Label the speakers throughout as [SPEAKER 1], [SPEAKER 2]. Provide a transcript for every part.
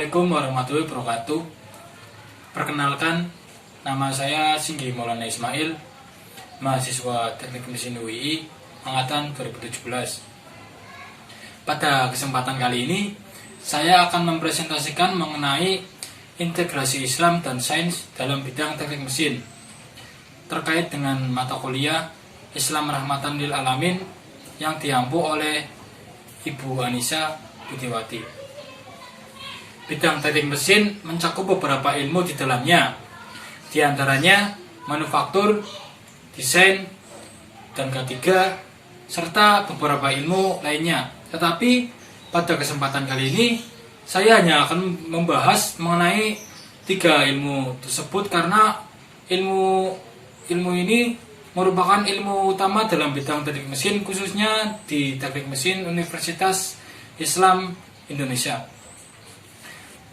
[SPEAKER 1] Assalamualaikum warahmatullahi wabarakatuh. Perkenalkan, nama saya Singgi Maulana Ismail, mahasiswa Teknik Mesin UI angkatan 2017. Pada kesempatan kali ini, saya akan mempresentasikan mengenai integrasi Islam dan sains dalam bidang teknik mesin terkait dengan mata kuliah Islam Rahmatan lil Alamin yang diampu oleh Ibu Anissa Budiwati. Bidang teknik mesin mencakup beberapa ilmu di dalamnya, di antaranya manufaktur, desain, dan ketiga, serta beberapa ilmu lainnya. Tetapi pada kesempatan kali ini, saya hanya akan membahas mengenai 3 ilmu tersebut karena ilmu ini merupakan ilmu utama dalam bidang teknik mesin, khususnya di Teknik Mesin Universitas Islam Indonesia.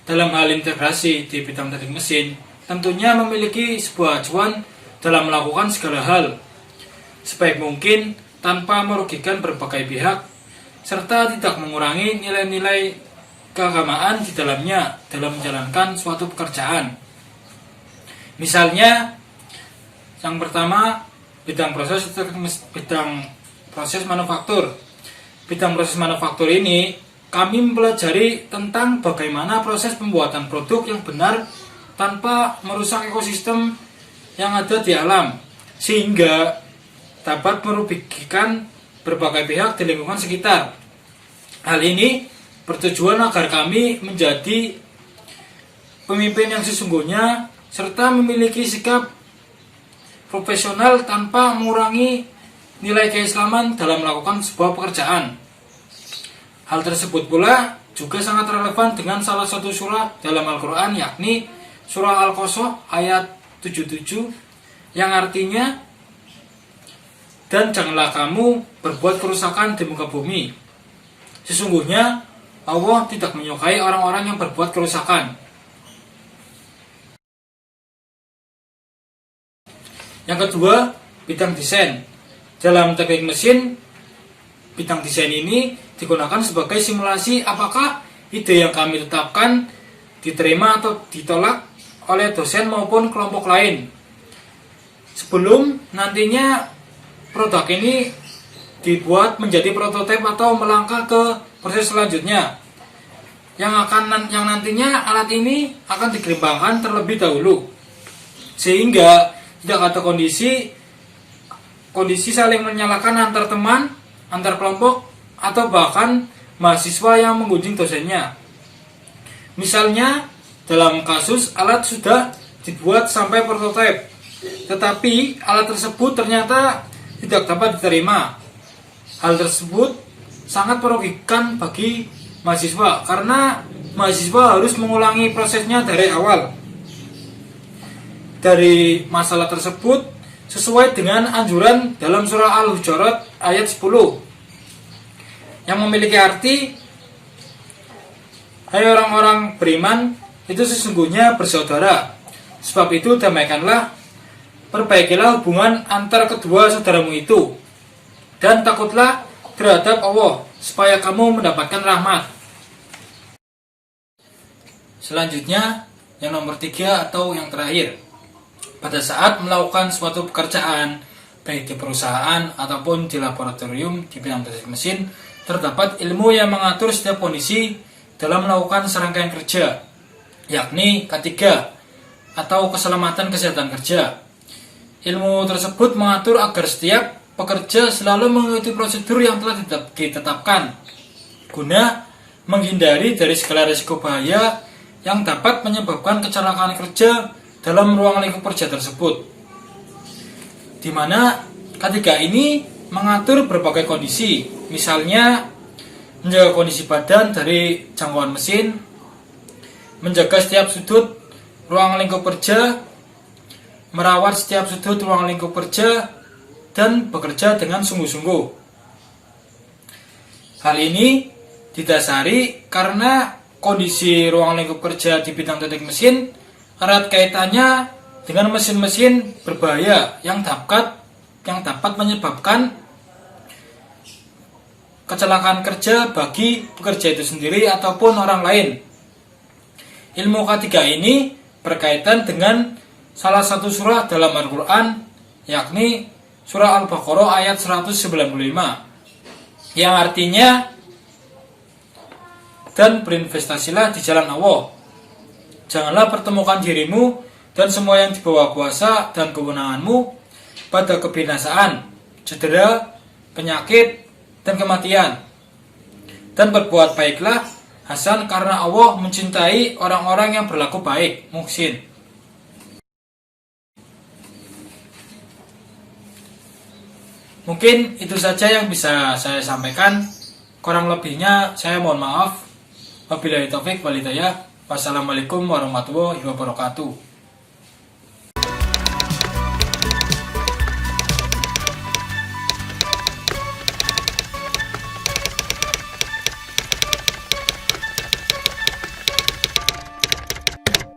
[SPEAKER 1] Dalam hal integrasi di bidang teknik mesin, tentunya memiliki sebuah acuan dalam melakukan segala hal sebaik mungkin tanpa merugikan berbagai pihak, serta tidak mengurangi nilai-nilai keagamaan di dalamnya dalam menjalankan suatu pekerjaan. Misalnya, yang pertama, bidang proses manufaktur. Bidang proses manufaktur ini kami mempelajari tentang bagaimana proses pembuatan produk yang benar tanpa merusak ekosistem yang ada di alam, sehingga dapat merugikan berbagai pihak di lingkungan sekitar. Hal ini bertujuan agar kami menjadi pemimpin yang sesungguhnya serta memiliki sikap profesional tanpa mengurangi nilai keislaman dalam melakukan sebuah pekerjaan. Hal tersebut pula juga sangat relevan dengan salah satu surah dalam Al-Quran, yakni surah Al-Qasas ayat 77 yang artinya, dan janganlah kamu berbuat kerusakan di muka bumi. Sesungguhnya Allah tidak menyukai orang-orang yang berbuat kerusakan. Yang kedua, bidang desain. Dalam teknik mesin, bidang desain ini digunakan sebagai simulasi apakah ide yang kami tetapkan diterima atau ditolak oleh dosen maupun kelompok lain. Sebelum nantinya produk ini dibuat menjadi prototipe atau melangkah ke proses selanjutnya, yang nantinya alat ini akan dikembangkan terlebih dahulu, sehingga tidak ada kondisi saling menyalahkan antar teman, antar kelompok, atau bahkan mahasiswa yang mengunjungi dosennya. Misalnya, dalam kasus alat sudah dibuat sampai prototipe, tetapi alat tersebut ternyata tidak dapat diterima. Hal tersebut sangat merugikan bagi mahasiswa karena mahasiswa harus mengulangi prosesnya dari awal. Dari masalah tersebut sesuai dengan anjuran dalam surah Al-Hujurat ayat 10 yang memiliki arti, hai orang-orang beriman, itu sesungguhnya bersaudara. Sebab itu damaikanlah, perbaikilah hubungan antar kedua saudaramu itu, dan takutlah terhadap Allah, supaya kamu mendapatkan rahmat. Selanjutnya, yang nomor 3 atau yang terakhir. Pada saat melakukan suatu pekerjaan, baik di perusahaan ataupun di laboratorium di bidang teknik mesin, terdapat ilmu yang mengatur setiap kondisi dalam melakukan serangkaian kerja, yakni K3 atau keselamatan kesehatan kerja. Ilmu tersebut mengatur agar setiap pekerja selalu mengikuti prosedur yang telah ditetapkan guna menghindari dari segala risiko bahaya yang dapat menyebabkan kecelakaan kerja dalam ruang lingkup kerja tersebut, di mana K3 ini mengatur berbagai kondisi, misalnya menjaga kondisi badan dari jangkauan mesin, menjaga setiap sudut ruang lingkup kerja, merawat setiap sudut ruang lingkup kerja, dan bekerja dengan sungguh-sungguh. Hal ini didasari karena kondisi ruang lingkup kerja di bidang teknik mesin erat kaitannya dengan mesin-mesin berbahaya yang dapat menyebabkan kecelakaan kerja bagi pekerja itu sendiri ataupun orang lain. Ilmu ketiga ini berkaitan dengan salah satu surah dalam Al-Quran, yakni surah Al-Baqarah ayat 195, yang artinya, dan berinvestasilah di jalan Allah. Janganlah pertemukan dirimu dan semua yang dibawa kuasa dan kewenanganmu pada kebinasaan, cedera, penyakit, dan kematian. Dan berbuat baiklah, Hasan, karena Allah mencintai orang-orang yang berlaku baik, muhsin. Mungkin itu saja yang bisa saya sampaikan. Kurang lebihnya saya mohon maaf. Wabillahi taufik wal hidayah. Wassalamualaikum warahmatullahi wabarakatuh.